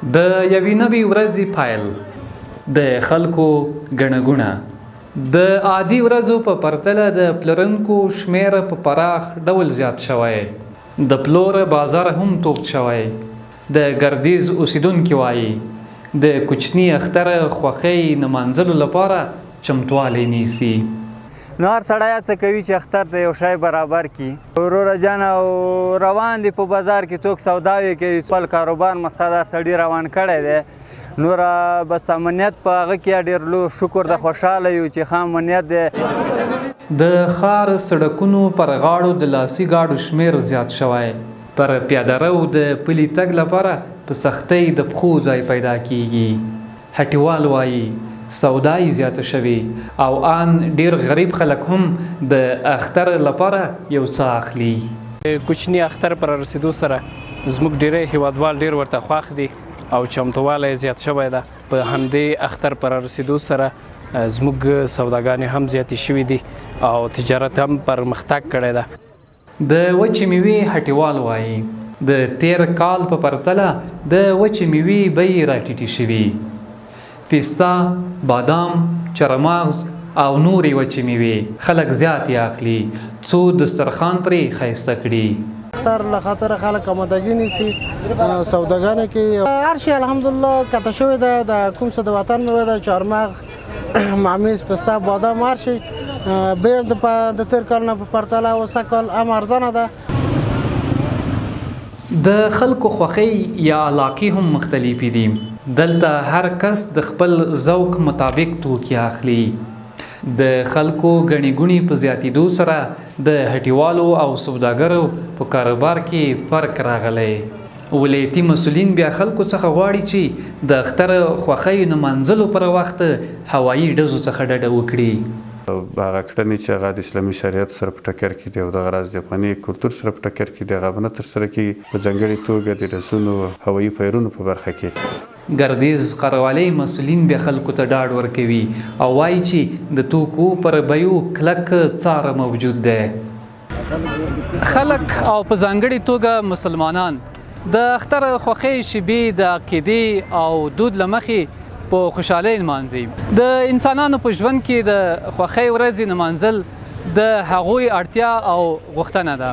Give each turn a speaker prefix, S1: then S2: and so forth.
S1: د یوې نوې ورځې پیل د خلکو ګڼه ګوڼه د عادي ورځو په پرتله د پلورونکو شمیر په پراخ ډول زیات شوی د پلور بازار هم توپ شوی د ګردیز اوسیدونکي وایي د کوچني اختر خوښۍ نمانځلو لپاره چمتوالی نیسي
S2: نو هر سړی هڅه کوي چې اختر ته یو شی برابر کړي وروره جان او روان دي په بازار کې څوک سوداوي کوي خپل کاروبار مسخدار سړي روان کړی دی نوره بس امنیت په هغه کې ډېر لوی شکر د خوشحاله یو چې ښه امنیت دی
S1: د ښار سړکونو پر غاړو د لاسي ګاډو شمیر زیات شوی پر پیاده رو د پلي تګ لپاره په سختۍ د پښو ځای پیدا کیږي هټیوال وایي سودای زیاته شوی او آن ډیر غریب خلک هم د اختر لپاره یو څه اخلي
S3: کوچني اختر پر رسیدو سره زموږ ډیری هیوادوال ډیر ورته خوښ دي او چمتوالی زیات شوی ده په همدې اختر پر رسیدو سره زموږ سوداګانې هم زیاتې شوي دي او تجارت هم پرمختګ کړی ده
S1: د وچې میوې هټیوال وایي د تیر کال په پرتله د وچې میوې بیې راټیټې شوي پیستا، بادام، چرمغز او نورې وچې میوې خلک زیات یې اخلي څو دسترخوان پرې ښایسته کړي
S4: اختر له خاطره خلک آمادګي نیسي سوداګانې کوي هر شی الحمدلله کته شوی ده د کوم څه د وطن میوه ده چهارمغز ممیز پسته بادام هر شی بیه د تیر کال نه په پرتله اوسه کال هم ارزانه ده
S1: د خلکو خوښۍ یا علاقې هم مختلفې دي دلته هر کس د خپل ذوق مطابق توکي اخلي د خلکو ګڼې ګوڼې په زیاتېدو سره د هټیوالو او سوداګرو په کاروبار کې فرق راغلی ولایتي مسؤلین بیا خلکو څخه غواړي چې د اختر خوښیو نمانځلو پر وخت هوایي ډزو څخه ډډه وکړي
S5: هغه کړنې چې هغه د اسلامي شریعت سره په ټکر کې دي او دغه راز د افغاني کلتور سره په ټکر کې دي هغه به نه ترسره کېږي په ځانګړې توګه د ډزونو هوایي فایرونو په برخه کې
S1: ګردیز ښاروالۍ مسؤلین بیا خلکو ته ډاډ ورکوي او وایي چې د توکو پر بیو کلک څار موجود دی خلک او په ځانګړې توګه مسلمانان د اختر خوښۍ شیبې د عقیدې او دود له مخې په خوشحالۍ نمانځي د انسانانو په ژوند کې د خوښۍ ورځې نمانځل د هغوی اړتیا او غوښتنه ده